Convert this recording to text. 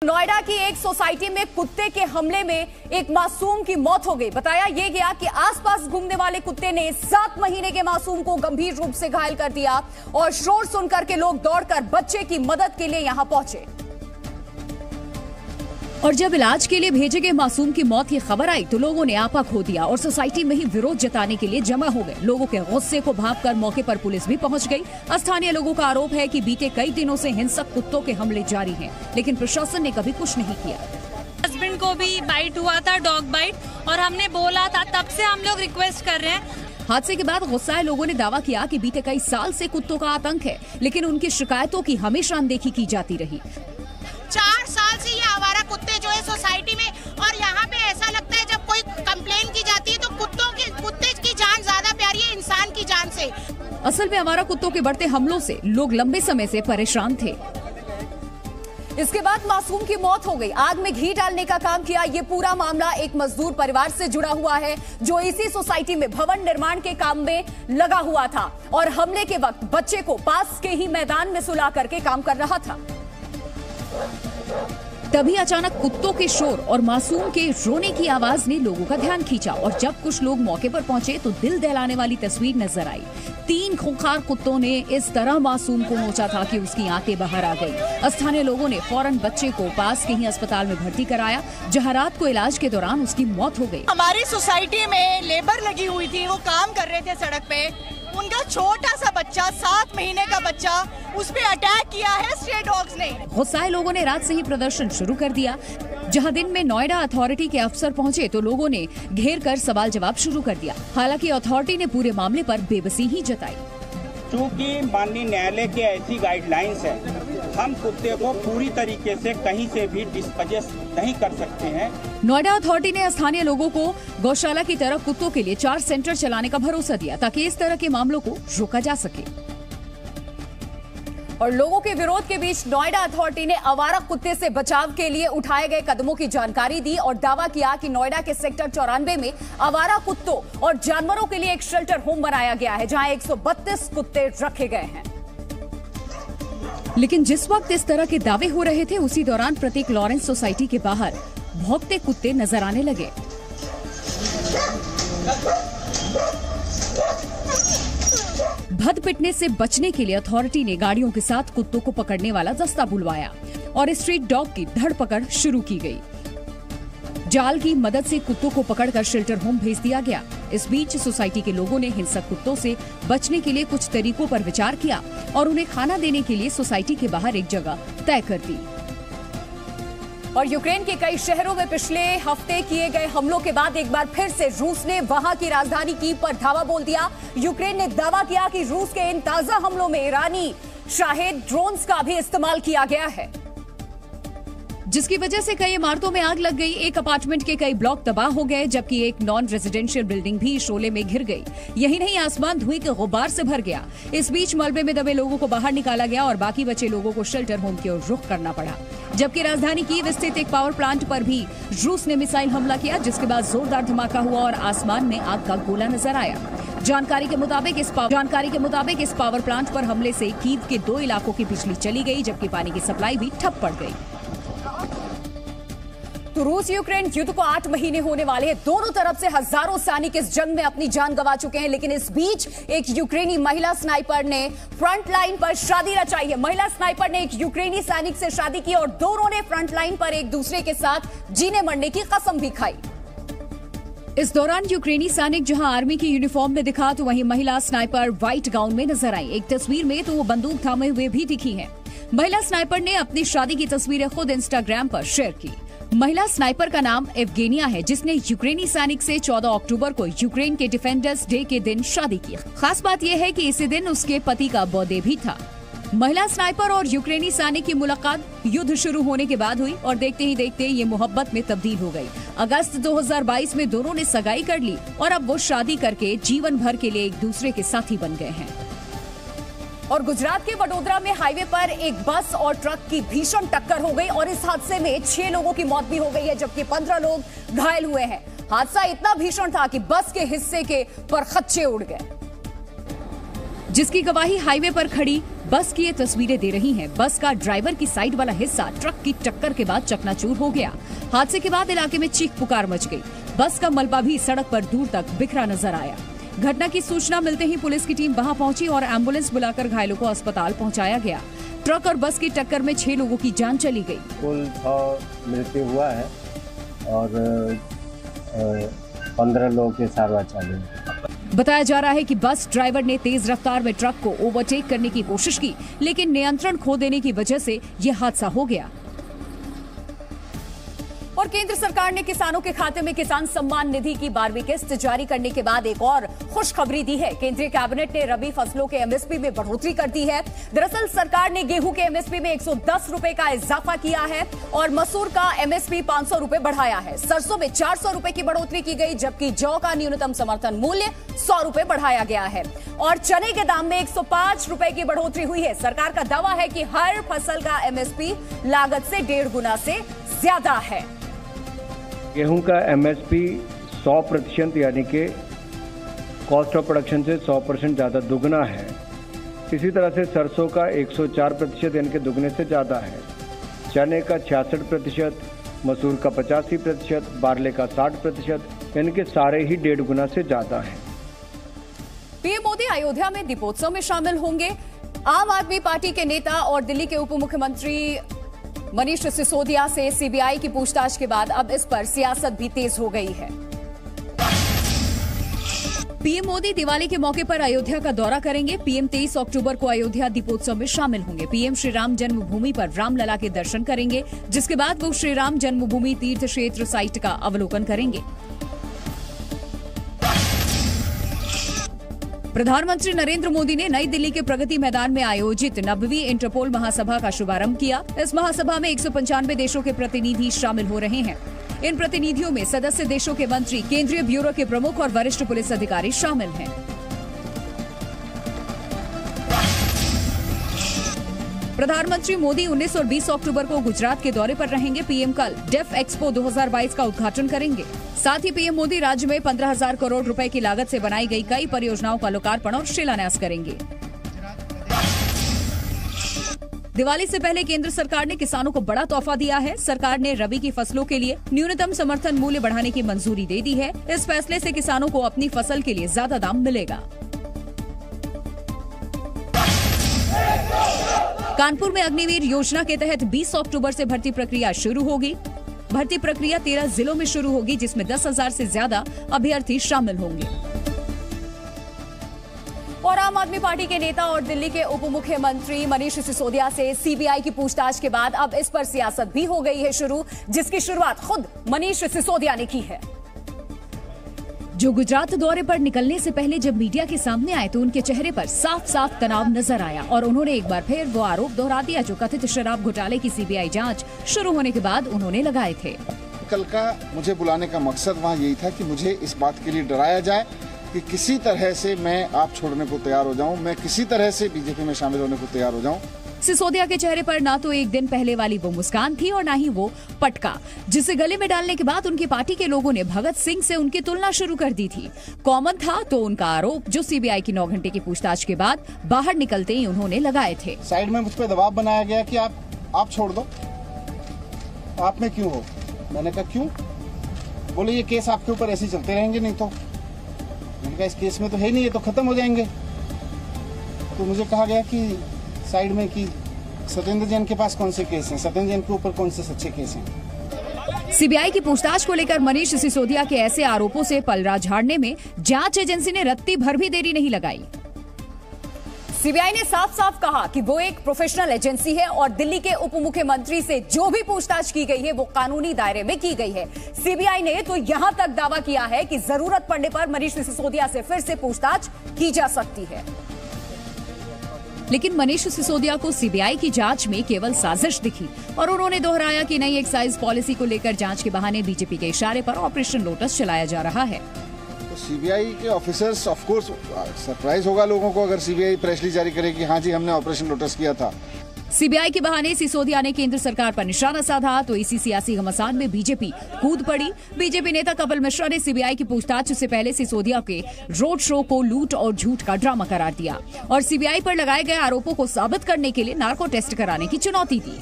नोएडा की एक सोसाइटी में कुत्ते के हमले में एक मासूम की मौत हो गई। बताया यह गया कि आसपास घूमने वाले कुत्ते ने 7 महीने के मासूम को गंभीर रूप से घायल कर दिया और शोर सुनकर के लोग दौड़कर बच्चे की मदद के लिए यहां पहुंचे। और जब इलाज के लिए भेजे गए मासूम की मौत की खबर आई तो लोगों ने आपा खो दिया और सोसाइटी में ही विरोध जताने के लिए जमा हो गए। लोगों के गुस्से को भांपकर मौके पर पुलिस भी पहुंच गई। स्थानीय लोगों का आरोप है कि बीते कई दिनों से हिंसक कुत्तों के हमले जारी हैं, लेकिन प्रशासन ने कभी कुछ नहीं किया। हस्बैंड को भी बाइट हुआ था, डॉग बाइट, और हमने बोला था, तब से हम लोग रिक्वेस्ट कर रहे हैं। हादसे के बाद गुस्साए लोगों ने दावा किया कि बीते कई साल से कुत्तों का आतंक है, लेकिन उनकी शिकायतों की हमेशा अनदेखी की जाती रही। 4 साल से ये आवारा कुत्ते जो है सोसाइटी में, और यहाँ पे ऐसा लगता है जब कोई कंप्लेन की जाती है तो कुत्ते की जान ज्यादा प्यारी है इंसान की जान से। असल में आवारा कुत्तों के बढ़ते हमलों से लोग लंबे समय से परेशान थे। इसके बाद मासूम की मौत हो गई। आग में घी डालने का काम किया। ये पूरा मामला एक मजदूर परिवार से जुड़ा हुआ है जो इसी सोसाइटी में भवन निर्माण के काम में लगा हुआ था और हमले के वक्त बच्चे को पास के ही मैदान में सुला करके काम कर रहा था। तभी अचानक कुत्तों के शोर और मासूम के रोने की आवाज ने लोगों का ध्यान खींचा और जब कुछ लोग मौके पर पहुंचे तो दिल दहलाने वाली तस्वीर नजर आई। 3 खूंखार कुत्तों ने इस तरह मासूम को नोचा था कि उसकी आंखें बाहर आ गई। स्थानीय लोगों ने फौरन बच्चे को पास के ही अस्पताल में भर्ती कराया, जहां रात को इलाज के दौरान उसकी मौत हो गई। हमारी सोसाइटी में लेबर लगी हुई थी, वो काम कर रहे थे सड़क पे। उनका छोटा सा बच्चा, 7 महीने का बच्चा, उस पे अटैक किया है स्ट्रे डॉग्स ने। गुस्साए लोगों ने रात से ही प्रदर्शन शुरू कर दिया। जहां दिन में नोएडा अथॉरिटी के अफसर पहुंचे तो लोगों ने घेर कर सवाल जवाब शुरू कर दिया। हालांकि अथॉरिटी ने पूरे मामले पर बेबसी ही जताई। चूँकि माननीय न्यायालय के ऐसी गाइडलाइंस है, हम कुत्ते को पूरी तरीके से कहीं से भी डिस्पोजेस नहीं कर सकते हैं। नोएडा अथॉरिटी ने स्थानीय लोगों को गौशाला की तरह कुत्तों के लिए 4 सेंटर चलाने का भरोसा दिया ताकि इस तरह के मामलों को रोका जा सके। और लोगों के विरोध के बीच नोएडा अथॉरिटी ने आवारा कुत्ते से बचाव के लिए उठाए गए कदमों की जानकारी दी और दावा किया कि नोएडा के सेक्टर 94 में आवारा कुत्तों और जानवरों के लिए एक शेल्टर होम बनाया गया है जहां 132 कुत्ते रखे गए हैं। लेकिन जिस वक्त इस तरह के दावे हो रहे थे उसी दौरान प्रतीक लॉरेंस सोसाइटी के बाहर भौंकते कुत्ते नजर आने लगे। भद पिटने से बचने के लिए अथॉरिटी ने गाड़ियों के साथ कुत्तों को पकड़ने वाला दस्ता बुलवाया और स्ट्रीट डॉग की धरपकड़ शुरू की गई। जाल की मदद से कुत्तों को पकड़कर शेल्टर होम भेज दिया गया। इस बीच सोसाइटी के लोगों ने हिंसक कुत्तों से बचने के लिए कुछ तरीकों पर विचार किया और उन्हें खाना देने के लिए सोसाइटी के बाहर एक जगह तय कर दी। और यूक्रेन के कई शहरों में पिछले हफ्ते किए गए हमलों के बाद एक बार फिर से रूस ने वहां की राजधानी कीव पर धावा बोल दिया। यूक्रेन ने दावा किया कि रूस के इन ताजा हमलों में ईरानी शाहेद ड्रोन्स का भी इस्तेमाल किया गया है, जिसकी वजह से कई इमारतों में आग लग गई। एक अपार्टमेंट के कई ब्लॉक तबाह हो गए जबकि एक नॉन रेजिडेंशियल बिल्डिंग भी शोले में घिर गई। यही नहीं, आसमान धुएं के गुब्बार से भर गया। इस बीच मलबे में दबे लोगों को बाहर निकाला गया और बाकी बचे लोगों को शेल्टर होम की ओर रुख करना पड़ा। जबकि राजधानी कीव स्थित एक पावर प्लांट पर भी रूस ने मिसाइल हमला किया, जिसके बाद जोरदार धमाका हुआ और आसमान में आग का गोला नजर आया। जानकारी के मुताबिक इस पावर प्लांट पर हमले से कीव के 2 इलाकों की बिजली चली गई जबकि पानी की सप्लाई भी ठप पड़ गई। तो रूस यूक्रेन युद्ध को 8 महीने होने वाले हैं। दोनों तरफ से हजारों सैनिक इस जंग में अपनी जान गंवा चुके हैं, लेकिन इस बीच एक यूक्रेनी महिला स्नाइपर ने फ्रंट लाइन पर शादी रचाई है। महिला स्नाइपर ने एक यूक्रेनी सैनिक से शादी की और दोनों ने फ्रंट लाइन पर एक दूसरे के साथ जीने मरने की कसम भी खाई। इस दौरान यूक्रेनी सैनिक जहां आर्मी की यूनिफॉर्म में दिखा तो वहीं महिला स्नाइपर व्हाइट गाउन में नजर आई। एक तस्वीर में तो वो बंदूक थामे हुए भी दिखी है। महिला स्नाइपर ने अपनी शादी की तस्वीरें खुद इंस्टाग्राम पर शेयर की। महिला स्नाइपर का नाम एवगेनिया है, जिसने यूक्रेनी सैनिक से 14 अक्टूबर को यूक्रेन के डिफेंडर्स डे के दिन शादी की। खास बात यह है कि इसी दिन उसके पति का बर्थडे भी था। महिला स्नाइपर और यूक्रेनी सैनिक की मुलाकात युद्ध शुरू होने के बाद हुई और देखते ही देखते ये मोहब्बत में तब्दील हो गई। अगस्त 2022 में दोनों ने सगाई कर ली और अब वो शादी करके जीवन भर के लिए एक दूसरे के साथी बन गए हैं। और गुजरात के वडोदरा में हाईवे पर एक बस और ट्रक की भीषण टक्कर हो गई और इस हादसे में 6 लोगों की मौत भी हो गई है जबकि 15 लोग घायल हुए हैं। हादसा इतना भीषण था कि बस के हिस्से के परखच्चे उड़ गए, जिसकी गवाही हाईवे पर खड़ी बस की ये तस्वीरें दे रही हैं। बस का ड्राइवर की साइड वाला हिस्सा ट्रक की टक्कर के बाद चकनाचूर हो गया। हादसे के बाद इलाके में चीख पुकार मच गई। बस का मलबा भी सड़क पर दूर तक बिखरा नजर आया। घटना की सूचना मिलते ही पुलिस की टीम वहां पहुंची और एम्बुलेंस बुलाकर घायलों को अस्पताल पहुंचाया गया। ट्रक और बस की टक्कर में 6 लोगों की जान चली गई। कुल 6 मृत्यु हुआ है और 15 लोगों की सारवार चालू है। बताया जा रहा है कि बस ड्राइवर ने तेज रफ्तार में ट्रक को ओवरटेक करने की कोशिश की, लेकिन नियंत्रण खो देने की वजह से यह हादसा हो गया। और केंद्र सरकार ने किसानों के खाते में किसान सम्मान निधि की 12वीं किस्त जारी करने के बाद एक और खुशखबरी दी है। केंद्रीय कैबिनेट ने रबी फसलों के एमएसपी में बढ़ोतरी कर दी है। दरअसल सरकार ने गेहूं के एमएसपी में 110 रुपए का इजाफा किया है और मसूर का एमएसपी 500 रुपए बढ़ाया है। सरसों में 400 रुपए की बढ़ोतरी की गई, जबकि जौ का न्यूनतम समर्थन मूल्य 100 रुपए बढ़ाया गया है और चने के दाम में 105 रुपए की बढ़ोतरी हुई है। सरकार का दावा है कि हर फसल का एमएसपी लागत से 1.5 गुना से ज्यादा है। गेहूं का एमएसपी 100% यानी कि कॉस्ट ऑफ प्रोडक्शन से 100% ज़्यादा दुगना है। इसी तरह से सरसों का 104% यानी कि दुगने से ज़्यादा है। चने का 66%, मसूर का 85%, बारले का 60% यानी कि सारे ही 1.5 गुना से ज़्यादा है। पीएम मोदी अयोध्या में दीपोत्सव में शामिल होंगे। आम आदमी पार्टी के नेता और दिल्ली के उप मुख्यमंत्री मनीष सिसोदिया से सीबीआई की पूछताछ के बाद अब इस पर सियासत भी तेज हो गई है। पीएम मोदी दिवाली के मौके पर अयोध्या का दौरा करेंगे। पीएम 23 अक्टूबर को अयोध्या दीपोत्सव में शामिल होंगे। पीएम श्री राम जन्मभूमि पर रामलला के दर्शन करेंगे, जिसके बाद वो श्री राम जन्मभूमि तीर्थ क्षेत्र साइट का अवलोकन करेंगे। प्रधानमंत्री नरेंद्र मोदी ने नई दिल्ली के प्रगति मैदान में आयोजित 9वीं इंटरपोल महासभा का शुभारंभ किया। इस महासभा में 195 देशों के प्रतिनिधि शामिल हो रहे हैं। इन प्रतिनिधियों में सदस्य देशों के मंत्री, केंद्रीय ब्यूरो के प्रमुख और वरिष्ठ पुलिस अधिकारी शामिल हैं। प्रधानमंत्री मोदी 19 और 20 अक्टूबर को गुजरात के दौरे पर रहेंगे। पीएम कल डेफ एक्सपो 2022 का उद्घाटन करेंगे। साथ ही पीएम मोदी राज्य में 15,000 करोड़ रुपए की लागत से बनाई गई कई परियोजनाओं का लोकार्पण और शिलान्यास करेंगे। दिवाली से पहले केंद्र सरकार ने किसानों को बड़ा तोहफा दिया है। सरकार ने रबी की फसलों के लिए न्यूनतम समर्थन मूल्य बढ़ाने की मंजूरी दे दी है। इस फैसले से किसानों को अपनी फसल के लिए ज्यादा दाम मिलेगा। कानपुर में अग्निवीर योजना के तहत 20 अक्टूबर से भर्ती प्रक्रिया शुरू होगी। भर्ती प्रक्रिया 13 जिलों में शुरू होगी, जिसमें 10,000 से ज्यादा अभ्यर्थी शामिल होंगे। और आम आदमी पार्टी के नेता और दिल्ली के उप मुख्यमंत्री मनीष सिसोदिया से सीबीआई की पूछताछ के बाद अब इस पर सियासत भी हो गई है शुरू, जिसकी शुरुआत खुद मनीष सिसोदिया ने की है। जो गुजरात दौरे पर निकलने से पहले जब मीडिया के सामने आए तो उनके चेहरे पर साफ साफ तनाव नजर आया और उन्होंने एक बार फिर वो आरोप दोहरा दिया जो कथित शराब घोटाले की सीबीआई जांच शुरू होने के बाद उन्होंने लगाए थे। कल का मुझे बुलाने का मकसद वहाँ यही था कि मुझे इस बात के लिए डराया जाए कि किसी तरह से मैं आप छोड़ने को तैयार हो जाऊं, मैं किसी तरह से बीजेपी में शामिल होने को तैयार हो जाऊं। सिसोदिया के चेहरे पर ना तो एक दिन पहले वाली वो मुस्कान थी और ना ही वो पटका, जिसे गले में डालने के बाद उनकी पार्टी के लोगों ने भगत सिंह से उनकी तुलना शुरू कर दी थी। कॉमन था तो उनका आरोप जो सीबीआई की 9 घंटे की पूछताछ के बाद बाहर निकलते ही उन्होंने लगाए थे। साइड में मुझ पर दबाव बनाया गया कि आप छोड़ दो, आप में क्यों हो? मैंने कहा क्यों? बोले ये केस आपके ऊपर ऐसे चलते रहेंगे, नहीं तो मैंने कहा इस केस में तो है नहीं, ये तो खत्म हो जाएंगे। तो मुझे कहा गया कि साइड में कि सत्येंद्र जैन के पास कौन से केस हैं, सत्येंद्र जैन के ऊपर कौन से सच्चे केस हैं। सीबीआई की पूछताछ को लेकर मनीष सिसोदिया के ऐसे आरोपों से पलड़ा झाड़ने में जांच एजेंसी ने रत्ती भर भी देरी नहीं लगाई। सीबीआई ने साफ साफ कहा कि वो एक प्रोफेशनल एजेंसी है और दिल्ली के उप मुख्यमंत्री से जो भी पूछताछ की गई है वो कानूनी दायरे में की गई है। सीबीआई ने तो यहां तक दावा किया है कि जरूरत पड़ने पर मनीष सिसोदिया से फिर से पूछताछ की जा सकती है। लेकिन मनीष सिसोदिया को सीबीआई की जांच में केवल साजिश दिखी और उन्होंने दोहराया कि नई एक्साइज पॉलिसी को लेकर जांच के बहाने बीजेपी के इशारे पर ऑपरेशन लोटस चलाया जा रहा है। तो सीबीआई के ऑफिसर्स ऑफ कोर्स सरप्राइज होगा लोगों को अगर सीबीआई प्रेस रिलीज जारी करे कि हाँ जी हमने ऑपरेशन लोटस किया था। सीबीआई के बहाने सिसोदिया ने केंद्र सरकार पर निशाना साधा तो इसी सियासी घमासान में बीजेपी कूद पड़ी। बीजेपी नेता कपिल मिश्रा ने सीबीआई की पूछताछ से पहले सिसोदिया के रोड शो को लूट और झूठ का ड्रामा करार दिया और सीबीआई पर लगाए गए आरोपों को साबित करने के लिए नार्को टेस्ट कराने की चुनौती दी।